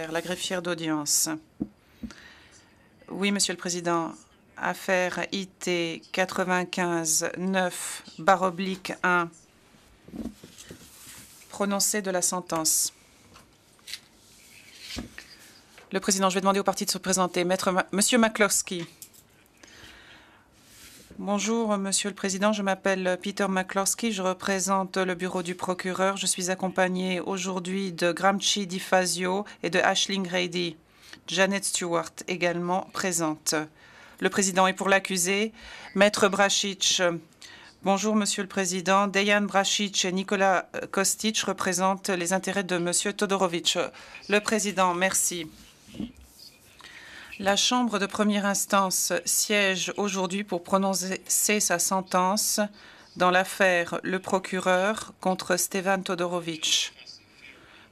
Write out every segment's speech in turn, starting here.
La greffière d'audience. Oui, Monsieur le Président. Affaire IT 95-9/1. Prononcé de la sentence. Le Président, je vais demander aux parties de se présenter. Monsieur McCloskey. Bonjour, Monsieur le Président. Je m'appelle Peter McCloskey. Je représente le bureau du procureur. Je suis accompagné aujourd'hui de Gramchi Di Fazio et de Aisling Grady. Janet Stewart également présente. Le Président est pour l'accusé. Maître Bracic. Bonjour, Monsieur le Président. Dejan Bracic et Nicolas Kostic représentent les intérêts de Monsieur Todorovic. Le Président, merci. La Chambre de première instance siège aujourd'hui pour prononcer sa sentence dans l'affaire Le Procureur contre Stevan Todorovic.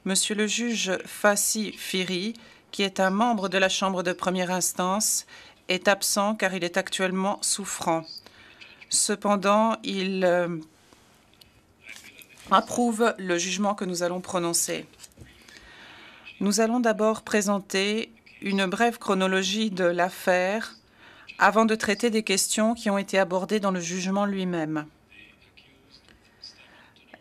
Monsieur le juge Fassi Firi, qui est un membre de la Chambre de première instance, est absent car il est actuellement souffrant. Cependant, il approuve le jugement que nous allons prononcer. Nous allons d'abord présenter une brève chronologie de l'affaire avant de traiter des questions qui ont été abordées dans le jugement lui-même.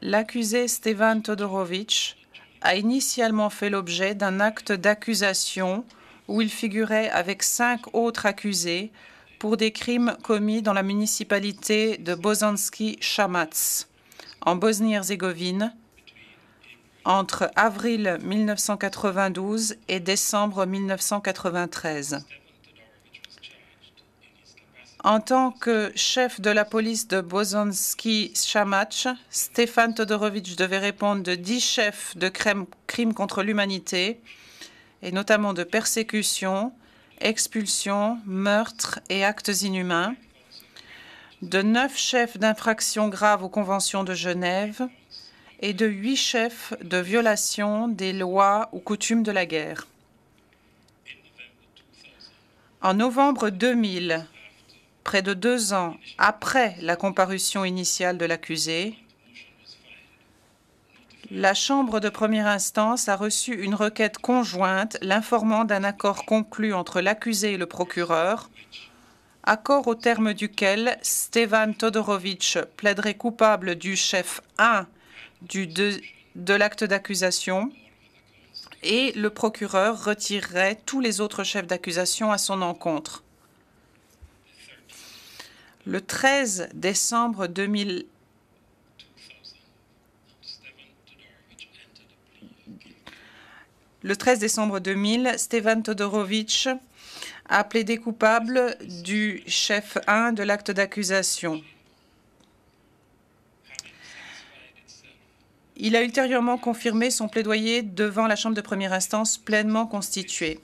L'accusé Stevan Todorovic a initialement fait l'objet d'un acte d'accusation où il figurait avec 5 autres accusés pour des crimes commis dans la municipalité de Bosanski Shamac, en Bosnie-Herzégovine, entre avril 1992 et décembre 1993. En tant que chef de la police de Bosanski Shamac, Stevan Todorovic devait répondre de 10 chefs de crimes contre l'humanité, et notamment de persécution, expulsion, meurtre et actes inhumains, de 9 chefs d'infractions graves aux conventions de Genève, et de 8 chefs de violation des lois ou coutumes de la guerre. En novembre 2000, près de 2 ans après la comparution initiale de l'accusé, la Chambre de première instance a reçu une requête conjointe l'informant d'un accord conclu entre l'accusé et le procureur, accord au terme duquel Stevan Todorovic plaiderait coupable du chef 1 de l'acte d'accusation et le procureur retirerait tous les autres chefs d'accusation à son encontre. Le 13 décembre 2000, Stevan Todorovic a plaidé coupable du chef 1 de l'acte d'accusation. Il a ultérieurement confirmé son plaidoyer devant la Chambre de première instance pleinement constituée.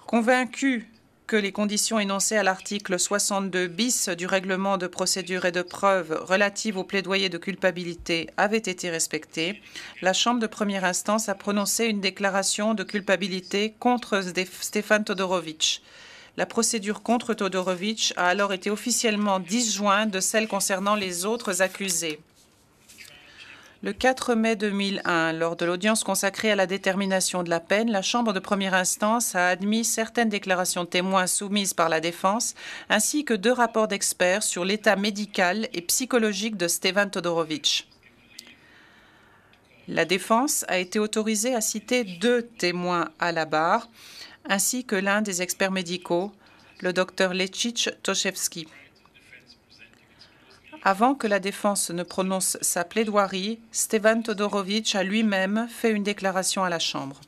Convaincu que les conditions énoncées à l'article 62 bis du règlement de procédure et de preuve relative au plaidoyer de culpabilité avaient été respectées, la Chambre de première instance a prononcé une déclaration de culpabilité contre Stevan Todorovic. La procédure contre Todorovic a alors été officiellement disjointe de celle concernant les autres accusés. Le 4 mai 2001, lors de l'audience consacrée à la détermination de la peine, la Chambre de première instance a admis certaines déclarations de témoins soumises par la défense, ainsi que 2 rapports d'experts sur l'état médical et psychologique de Stevan Todorovic. La défense a été autorisée à citer 2 témoins à la barre, ainsi que l'un des experts médicaux, le Dr Lecic Toszewski. Avant que la défense ne prononce sa plaidoirie, Stevan Todorovic a lui-même fait une déclaration à la Chambre.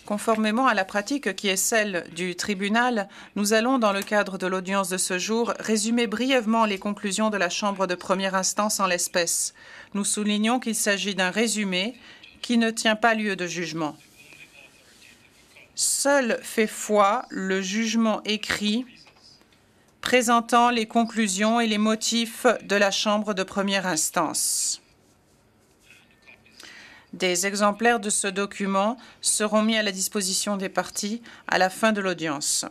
Conformément à la pratique qui est celle du tribunal, nous allons, dans le cadre de l'audience de ce jour, résumer brièvement les conclusions de la Chambre de première instance en l'espèce. Nous soulignons qu'il s'agit d'un résumé qui ne tient pas lieu de jugement. Seul fait foi le jugement écrit présentant les conclusions et les motifs de la Chambre de première instance. Des exemplaires de ce document seront mis à la disposition des parties à la fin de l'audience.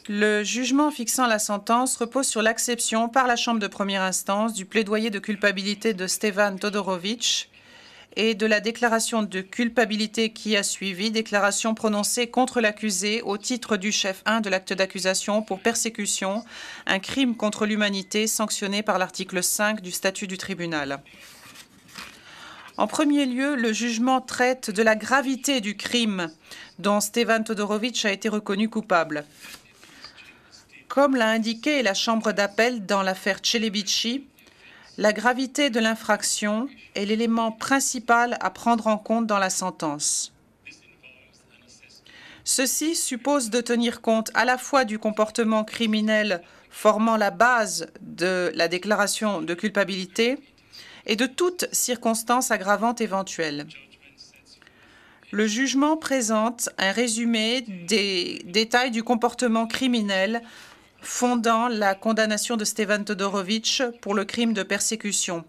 Le jugement fixant la sentence repose sur l'acception par la Chambre de première instance du plaidoyer de culpabilité de Stevan Todorovic et de la déclaration de culpabilité qui a suivi, déclaration prononcée contre l'accusé au titre du chef 1 de l'acte d'accusation pour persécution, un crime contre l'humanité sanctionné par l'article 5 du statut du tribunal. En premier lieu, le jugement traite de la gravité du crime dont Stevan Todorovic a été reconnu coupable. Comme l'a indiqué la Chambre d'appel dans l'affaire Celebici, la gravité de l'infraction est l'élément principal à prendre en compte dans la sentence. Ceci suppose de tenir compte à la fois du comportement criminel formant la base de la déclaration de culpabilité et de toute circonstance aggravante éventuelle. Le jugement présente un résumé des détails du comportement criminel fondant la condamnation de Stevan Todorovic pour le crime de persécution,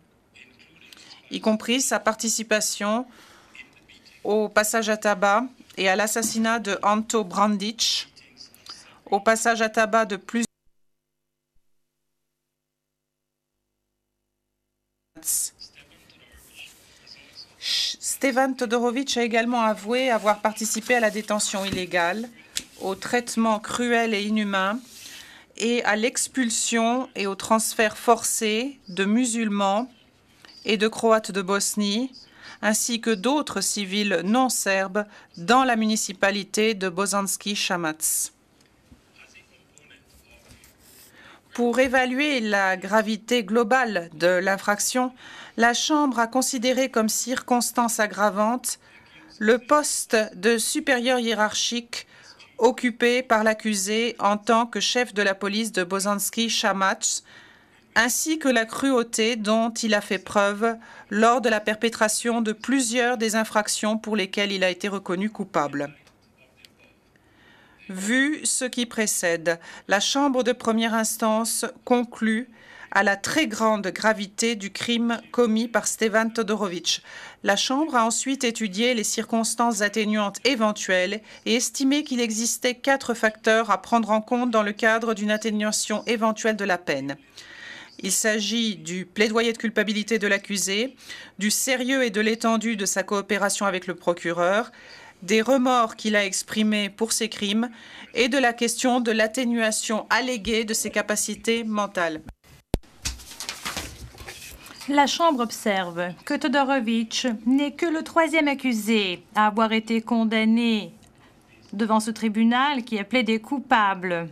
y compris sa participation au passage à tabac et à l'assassinat de Anto Brandic, au passage à tabac de plusieurs Stevan Todorovic a également avoué avoir participé à la détention illégale, au traitement cruel et inhumain et à l'expulsion et au transfert forcé de musulmans et de Croates de Bosnie, ainsi que d'autres civils non serbes dans la municipalité de Bosanski Shamac. Pour évaluer la gravité globale de l'infraction, la Chambre a considéré comme circonstance aggravante le poste de supérieur hiérarchique occupé par l'accusé en tant que chef de la police de Bosanski Shamac, ainsi que la cruauté dont il a fait preuve lors de la perpétration de plusieurs des infractions pour lesquelles il a été reconnu coupable. Vu ce qui précède, la Chambre de première instance conclut à la très grande gravité du crime commis par Stevan Todorovic. La Chambre a ensuite étudié les circonstances atténuantes éventuelles et estimé qu'il existait 4 facteurs à prendre en compte dans le cadre d'une atténuation éventuelle de la peine. Il s'agit du plaidoyer de culpabilité de l'accusé, du sérieux et de l'étendue de sa coopération avec le procureur, des remords qu'il a exprimés pour ses crimes et de la question de l'atténuation alléguée de ses capacités mentales. La Chambre observe que Todorovic n'est que le 3e accusé à avoir été condamné devant ce tribunal qui a plaidé coupable.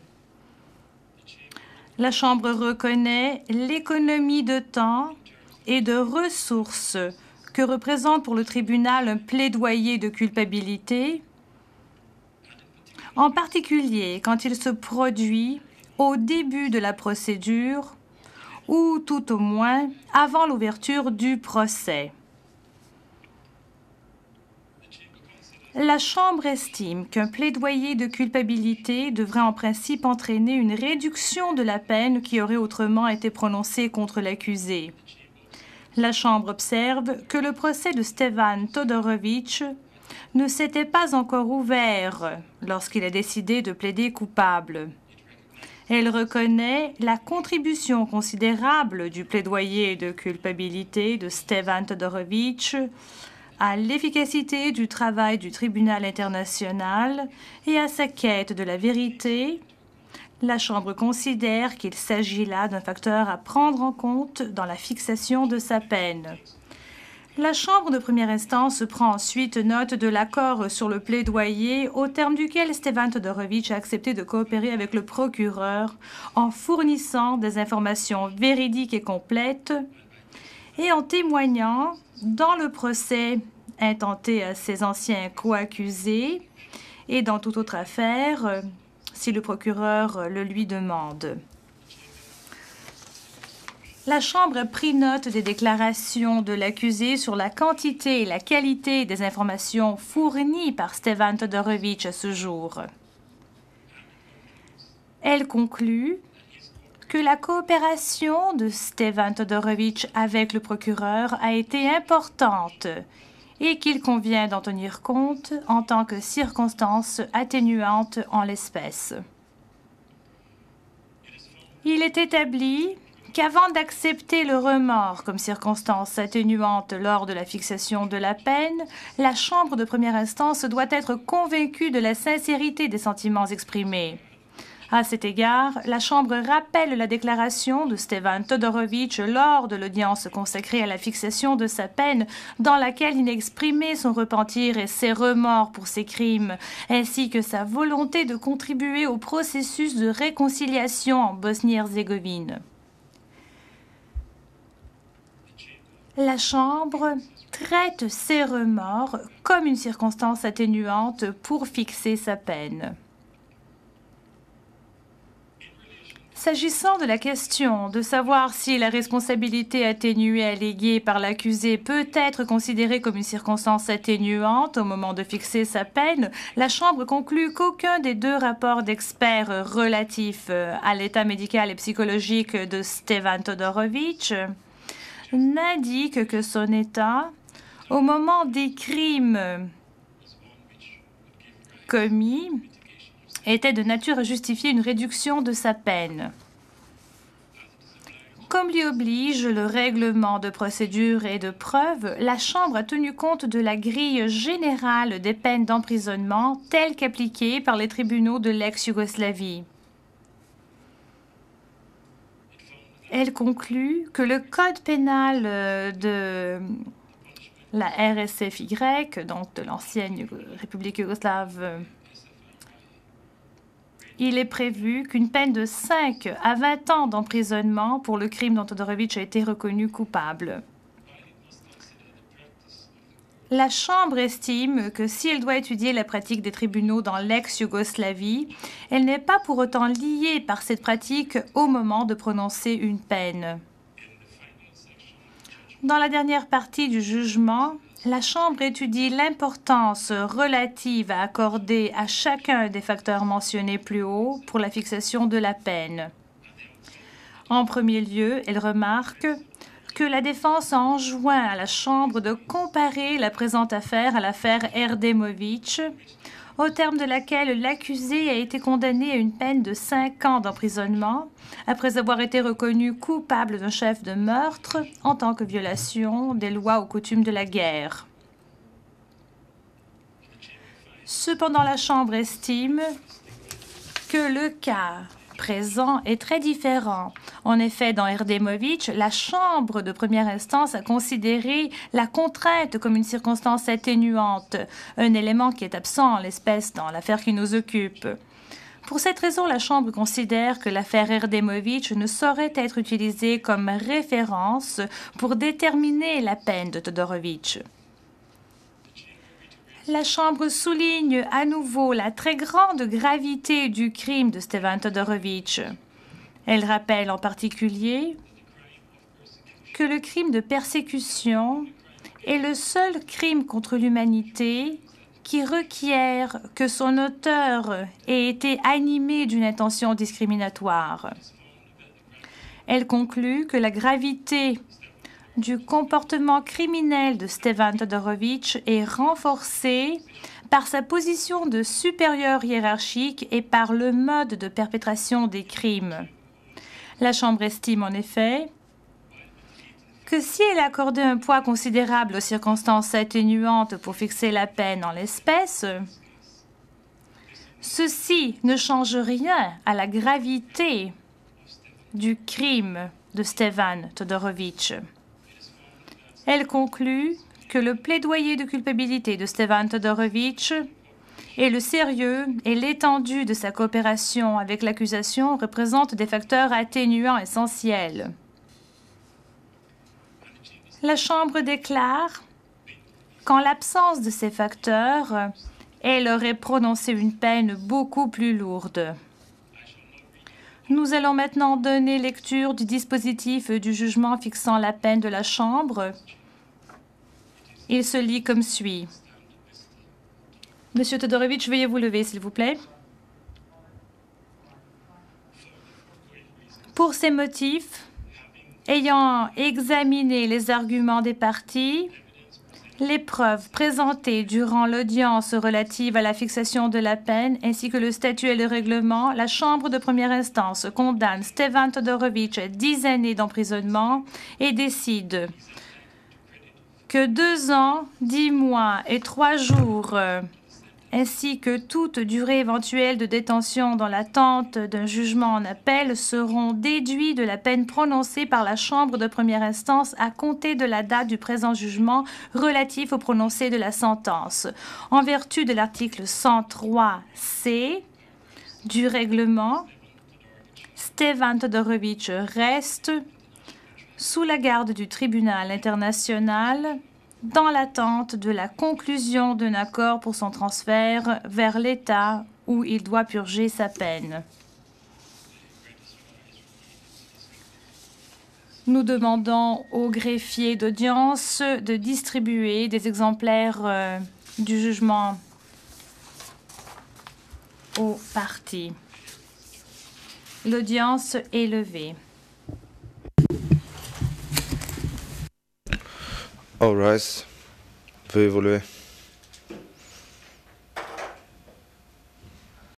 La Chambre reconnaît l'économie de temps et de ressources que représente pour le tribunal un plaidoyer de culpabilité, en particulier quand il se produit au début de la procédure ou tout au moins avant l'ouverture du procès. La Chambre estime qu'un plaidoyer de culpabilité devrait en principe entraîner une réduction de la peine qui aurait autrement été prononcée contre l'accusé. La Chambre observe que le procès de Stevan Todorovic ne s'était pas encore ouvert lorsqu'il a décidé de plaider coupable. Elle reconnaît la contribution considérable du plaidoyer de culpabilité de Stevan Todorovic à l'efficacité du travail du tribunal international et à sa quête de la vérité. La Chambre considère qu'il s'agit là d'un facteur à prendre en compte dans la fixation de sa peine. La Chambre de première instance prend ensuite note de l'accord sur le plaidoyer au terme duquel Stevan Todorovic a accepté de coopérer avec le procureur en fournissant des informations véridiques et complètes et en témoignant dans le procès intenté à ses anciens co-accusés et dans toute autre affaire si le procureur le lui demande. La Chambre a pris note des déclarations de l'accusé sur la quantité et la qualité des informations fournies par Stevan Todorovic à ce jour. Elle conclut que la coopération de Stevan Todorovic avec le procureur a été importante et qu'il convient d'en tenir compte en tant que circonstance atténuante en l'espèce. Il est établi qu'avant d'accepter le remords comme circonstance atténuante lors de la fixation de la peine, la Chambre de première instance doit être convaincue de la sincérité des sentiments exprimés. À cet égard, la Chambre rappelle la déclaration de Stevan Todorovitch lors de l'audience consacrée à la fixation de sa peine, dans laquelle il exprimait son repentir et ses remords pour ses crimes, ainsi que sa volonté de contribuer au processus de réconciliation en Bosnie-Herzégovine. La Chambre traite ces remords comme une circonstance atténuante pour fixer sa peine. S'agissant de la question de savoir si la responsabilité atténuée alléguée par l'accusé peut être considérée comme une circonstance atténuante au moment de fixer sa peine, la Chambre conclut qu'aucun des deux rapports d'experts relatifs à l'état médical et psychologique de Stevan Todorovitch n'indique que son état, au moment des crimes commis, était de nature à justifier une réduction de sa peine. Comme l'y oblige le règlement de procédure et de preuve, la Chambre a tenu compte de la grille générale des peines d'emprisonnement telle qu'appliquée par les tribunaux de l'ex-Yougoslavie. Elle conclut que le code pénal de la RSFY, donc de l'ancienne République yougoslave, il est prévu qu'une peine de 5 à 20 ans d'emprisonnement pour le crime dont Todorovitch a été reconnu coupable. La Chambre estime que si elle doit étudier la pratique des tribunaux dans l'ex-Yougoslavie, elle n'est pas pour autant liée par cette pratique au moment de prononcer une peine. Dans la dernière partie du jugement, la Chambre étudie l'importance relative à accorder à chacun des facteurs mentionnés plus haut pour la fixation de la peine. En premier lieu, elle remarque que la défense a enjoint à la Chambre de comparer la présente affaire à l'affaire Erdemovic, au terme de laquelle l'accusé a été condamné à une peine de 5 ans d'emprisonnement après avoir été reconnu coupable d'un chef de meurtre en tant que violation des lois ou coutumes de la guerre. Cependant, la Chambre estime que le cas présent est très différent. En effet, dans Erdemovic, la Chambre de première instance a considéré la contrainte comme une circonstance atténuante, un élément qui est absent en l'espèce dans l'affaire qui nous occupe. Pour cette raison, la Chambre considère que l'affaire Erdemovic ne saurait être utilisée comme référence pour déterminer la peine de Todorovitch. La Chambre souligne à nouveau la très grande gravité du crime de Stevan Todorovitch. Elle rappelle en particulier que le crime de persécution est le seul crime contre l'humanité qui requiert que son auteur ait été animé d'une intention discriminatoire. Elle conclut que la gravité du comportement criminel de Stevan Todorovitch est renforcée par sa position de supérieur hiérarchique et par le mode de perpétration des crimes. La Chambre estime en effet que si elle accordait un poids considérable aux circonstances atténuantes pour fixer la peine en l'espèce, ceci ne change rien à la gravité du crime de Stevan Todorovitch. Elle conclut que le plaidoyer de culpabilité de Stevan Todorovitch et le sérieux et l'étendue de sa coopération avec l'accusation représentent des facteurs atténuants essentiels. La Chambre déclare qu'en l'absence de ces facteurs, elle aurait prononcé une peine beaucoup plus lourde. Nous allons maintenant donner lecture du dispositif du jugement fixant la peine de la Chambre. Il se lit comme suit. Monsieur Todorovitch, veuillez vous lever, s'il vous plaît. Pour ces motifs, ayant examiné les arguments des parties, Les preuves présentées durant l'audience relative à la fixation de la peine, ainsi que le statut et le règlement, la Chambre de première instance condamne Stevan Todorovic à 10 années d'emprisonnement et décide que 2 ans, 10 mois et 3 jours, ainsi que toute durée éventuelle de détention dans l'attente d'un jugement en appel seront déduits de la peine prononcée par la Chambre de première instance à compter de la date du présent jugement relatif au prononcé de la sentence. En vertu de l'article 103C du règlement, Stevan Todorovic reste sous la garde du tribunal international dans l'attente de la conclusion d'un accord pour son transfert vers l'État où il doit purger sa peine. Nous demandons au greffier d'audience de distribuer des exemplaires du jugement aux parties. L'audience est levée. All rise. Veuillez vous lever.